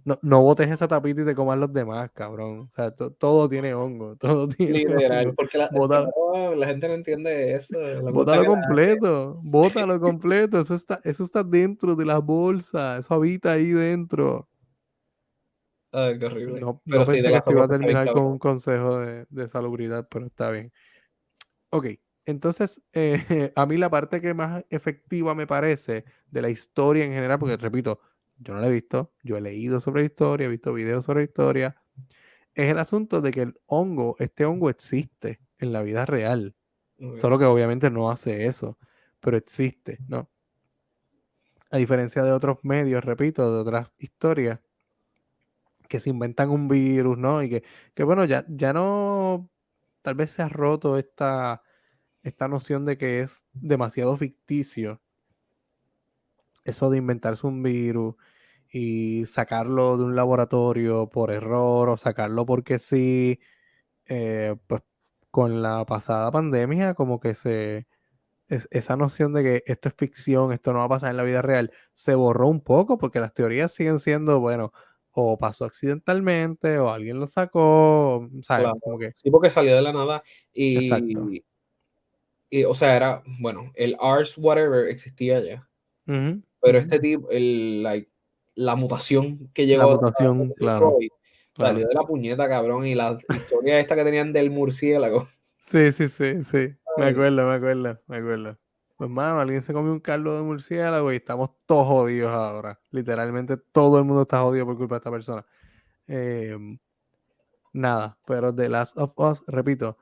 no, no botes esa tapita y te comas los demás, cabrón. O sea, todo tiene hongo, todo tiene Literal, hongo. porque Bótalo, la gente no entiende eso, les gusta bótalo que la... completo, bótalo completo. Eso está dentro de las bolsas, eso habita ahí dentro. Ay, qué horrible. No Pero sí, pensé de que la esto iba a sopa está bien terminar con cabrón. un consejo de salubridad, pero está bien. Ok, entonces a mí la parte que más efectiva me parece de la historia en general, porque repito, yo no la he visto, yo he leído sobre la historia, he visto videos sobre la historia, es el asunto de que este hongo existe en la vida real, Okay. solo que obviamente no hace eso, pero existe, ¿no? A diferencia de otros medios, repito, de otras historias, que se inventan un virus, ¿no? Y que bueno, ya no, tal vez se ha roto esta noción de que es demasiado ficticio eso de inventarse un virus y sacarlo de un laboratorio por error o sacarlo porque sí, pues con la pasada pandemia como que esa noción de que esto es ficción, esto no va a pasar en la vida real, se borró un poco porque las teorías siguen siendo, bueno, o pasó accidentalmente o alguien lo sacó, ¿sabes? Claro. Como que, Sí, porque salió de la nada exacto. o sea, era, bueno, el Ars whatever existía ya, Ujú, pero ujú. este tipo, la mutación que La llegó a mutación, claro, Detroit claro. salió de la puñeta, cabrón, y la historia esta que tenían del murciélago. Sí. Ay, Me acuerdo. Pues, mano, alguien se comió un caldo de murciélago y estamos todos jodidos ahora. Literalmente todo el mundo está jodido por culpa de esta persona. Em, Nada, pero The Last of Us, repito,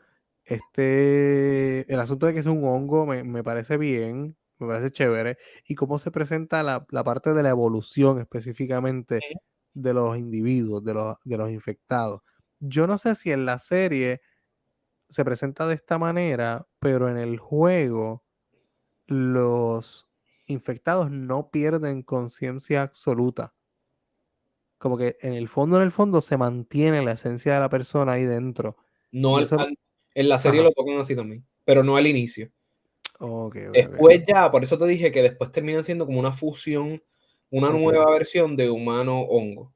el asunto de que es un hongo me parece bien, me parece chévere. Y cómo se presenta la parte de la evolución específicamente de los individuos, de los infectados. Yo no sé si en la serie se presenta de esta manera, pero en el juego los infectados no pierden conciencia absoluta. Como que en el fondo se mantiene la esencia de la persona ahí dentro. no Y eso, en la serie ajá. lo tocan así también, pero no al inicio. Ok. Después ya, por eso te dije que después terminan siendo como una fusión, una Ok. nueva versión de humano hongo.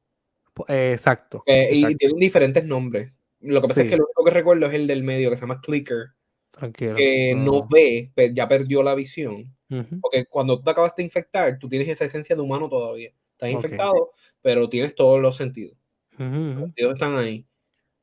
Exacto, Y exacto. tienen diferentes nombres. Lo que pasa es que Sí, lo único que recuerdo es el del medio, que se llama Clicker, tranquilo. que no No. ve, ya perdió la visión. Ujú, Porque cuando tú te acabas de infectar, tú tienes esa esencia de humano todavía. Estás ok. infectado, pero tienes todos los sentidos. Ujú. Los sentidos están ahí.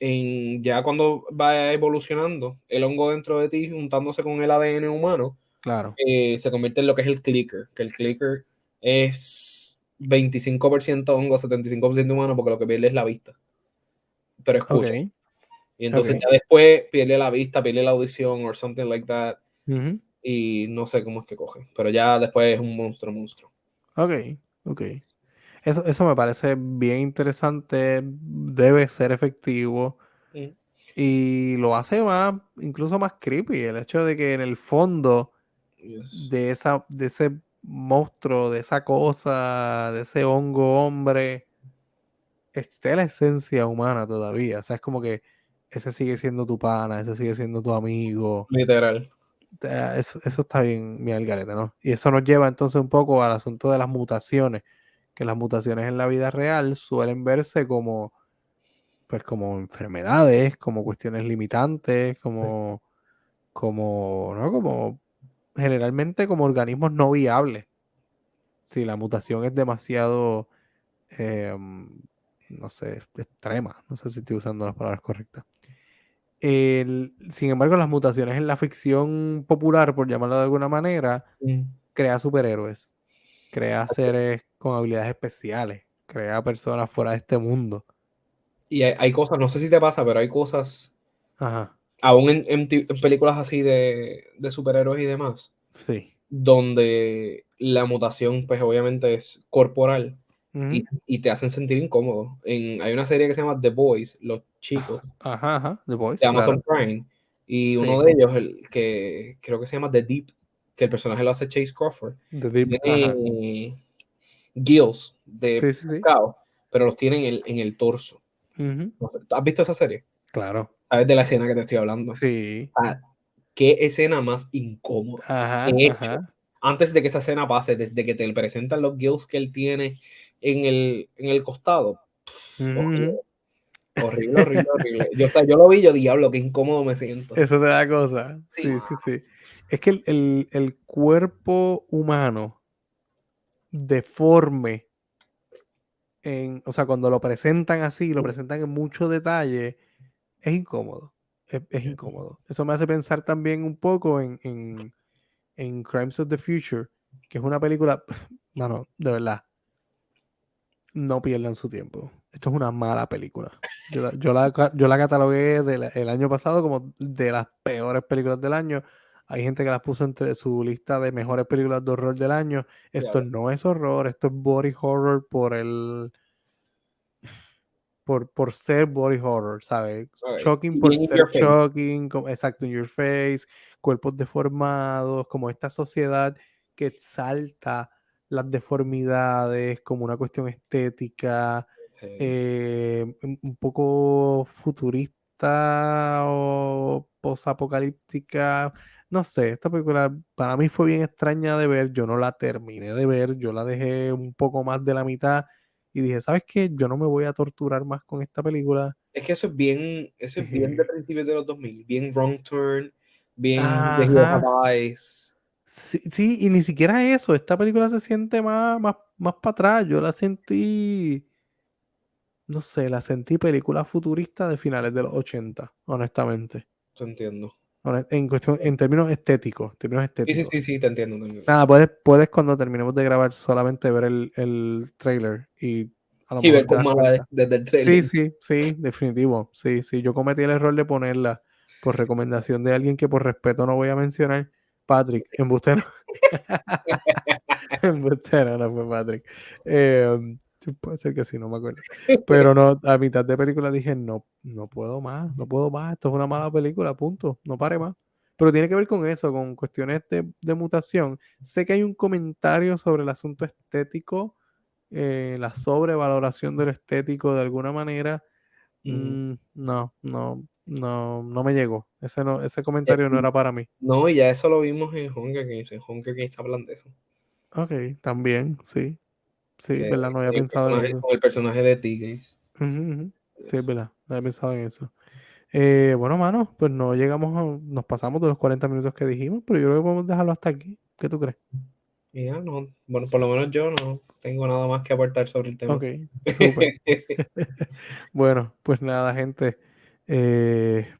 Ya cuando va evolucionando el hongo dentro de ti, juntándose con el ADN humano, Claro. se convierte en lo que es el clicker, que el clicker es 25% hongo, 75% humano, porque lo que pierde es la vista, pero escucha. Ok. Y entonces Ok. ya después pierde la vista, pierde la audición, or something like that, Ujú. y no sé cómo es que coge, pero ya después es un monstruo. Ok. Ok. Eso me parece bien interesante. Debe ser efectivo. Mm, Y lo hace incluso más creepy, el hecho de que en el fondo yes. de ese monstruo, de esa cosa, de ese hongo hombre, esté la esencia humana todavía. O sea, es como que ese sigue siendo tu pana, ese sigue siendo tu amigo. Literal. Eso está bien al garete, ¿no? Y eso nos lleva entonces un poco al asunto de las mutaciones, que las mutaciones en la vida real suelen verse como, pues, como enfermedades, como cuestiones limitantes, ¿no? Como generalmente como organismos no viables. Si la mutación es demasiado, no sé, extrema. No sé si estoy usando las palabras correctas. Sin embargo, las mutaciones en la ficción popular, por llamarlo de alguna manera, crea superhéroes, crea seres con habilidades especiales, crea personas fuera de este mundo. Y hay cosas, no sé si te pasa, pero hay cosas, Ajá, aún en películas así de superhéroes y demás, sí. donde la mutación, pues obviamente es corporal Ujú. y te hacen sentir incómodo. Hay una serie que se llama The Boys, Los Chicos, Ajá, ajá, The de Voice, Amazon claro. Prime, y uno Sí, de ellos, el que creo que se llama The Deep, que el personaje lo hace Chase Crawford, The Deep, ajá. tiene gills de Sí, sí, sí. pescado, pero los tiene en el torso. Ujú. No sé, ¿has visto esa serie? Claro. ¿Sabes de la escena que te estoy hablando? Sí. O sea, qué escena más incómoda. Ajá, De hecho, ajá. antes de que esa escena pase, desde que te presentan los gills que él tiene en el costado, horrible, Ujú. horrible, horrible, horrible. Yo, o sea, yo lo vi, yo diablo, qué incómodo me siento. Eso te da cosa. Sí, Sí, sí, sí. Es que el cuerpo humano deforme, o sea, cuando lo presentan así, lo presentan en mucho detalle, es incómodo. Es incómodo. Eso me hace pensar también un poco en Crimes of the Future, que es una película, mano, de verdad, no pierdan su tiempo. Esto es una mala película. Yo la catalogué el año pasado como de las peores películas del año. Hay gente que las puso entre su lista de mejores películas de horror del año. Esto diablo, no es horror, esto es body horror por ser body horror, ¿sabes? ok. Shocking por Bien in ser your face. shocking, exacto, in your face, cuerpos deformados, como esta sociedad que exalta las deformidades como una cuestión estética, un poco futurista o posapocalíptica. No sé, esta película para mí fue bien extraña de ver, yo no la terminé de ver, yo la dejé un poco más de la mitad y dije, ¿sabes qué? Yo no me voy a torturar más con esta película. Es que eso es bien de Eh, principios de los 2000, bien Wrong Turn, bien The Hill ajá. Have Eyes. Sí, sí, y ni siquiera eso. Esta película se siente más para atrás. Yo la sentí, no sé, la sentí película futurista de finales de los 80 honestamente. Te entiendo. En cuestión, en términos estéticos, términos Sí, sí, estéticos. sí, sí, te entiendo, te entiendo. Nada, puedes cuando terminemos de grabar solamente ver el trailer y a lo Y ver mejor te con das mala cuenta. desde el Sí, trailer. sí, sí, definitivo. Sí, sí. Yo cometí el error de ponerla por recomendación de alguien que por respeto no voy a mencionar. Patrick, embustero. Embustero, no fue Patrick. Sí, puede ser que sí, no me acuerdo. Pero no, a mitad de película dije, no, no puedo más, no puedo más. Esto es una mala película, punto. No pare más. Pero tiene que ver con eso, con cuestiones de mutación. Sé que hay un comentario sobre el asunto estético, la sobrevaloración de lo estético de alguna manera. No, no, no, no me llegó. Ese Eh, comentario no era para mí. no, y ya eso lo vimos en Hunger Games. En Hunger Games hablan de eso. Ok, también, sí, sí, Que ¿verdad? No había el pensado en personaje, eso. con el personaje de T-Gaze. Ujú, ujú. Sí, es verdad, no había pensado en eso. Bueno, mano, pues no llegamos, nos pasamos de los 40 minutos que dijimos, pero yo creo que podemos dejarlo hasta aquí. ¿Qué tú crees? Y ya, no, bueno, por lo menos yo no tengo nada más que aportar sobre el tema. Ok, súper. Bueno, pues nada, gente.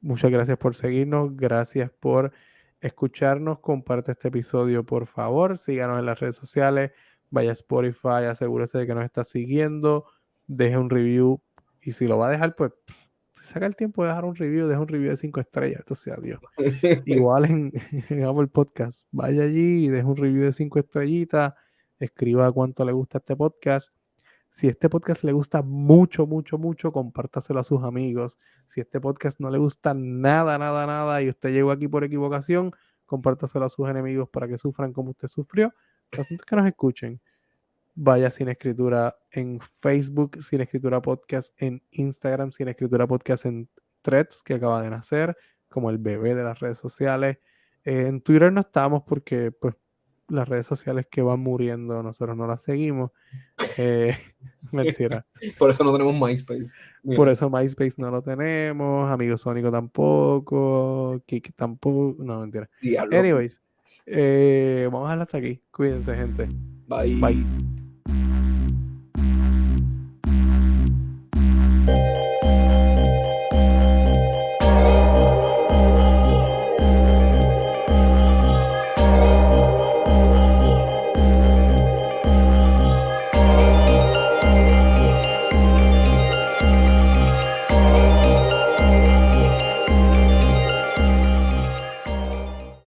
Muchas gracias por seguirnos, gracias por escucharnos. Comparte este episodio, por favor. Síganos en las redes sociales. Vaya a Spotify, asegúrese de que nos está siguiendo. Deje un review. Y si lo va a dejar, pues saca el tiempo de dejar un review. Deja un review de 5 estrellas. Esto sea Dios. Igual en Apple Podcast. Vaya allí y deje un review de 5 estrellitas. Escriba cuánto le gusta este podcast. Si este podcast le gusta mucho, mucho, mucho, compártaselo a sus amigos. Si este podcast no le gusta nada, nada, nada y usted llegó aquí por equivocación, compártaselo a sus enemigos para que sufran como usted sufrió. El asunto es que nos escuchen. Vaya Sin Escritura en Facebook, Sin Escritura Podcast en Instagram, Sin Escritura Podcast en Threads, que acaba de nacer, como el bebé de las redes sociales. En Twitter no estamos porque pues las redes sociales que van muriendo nosotros no las seguimos. Eh, mentira. Por eso no tenemos MySpace. Por Mira, eso MySpace no lo tenemos, Amigo Sónico tampoco, Kik tampoco, no, mentira. diablo. Anyways, vamos a dejarlo hasta aquí. Cuídense, gente. Bye. Bye.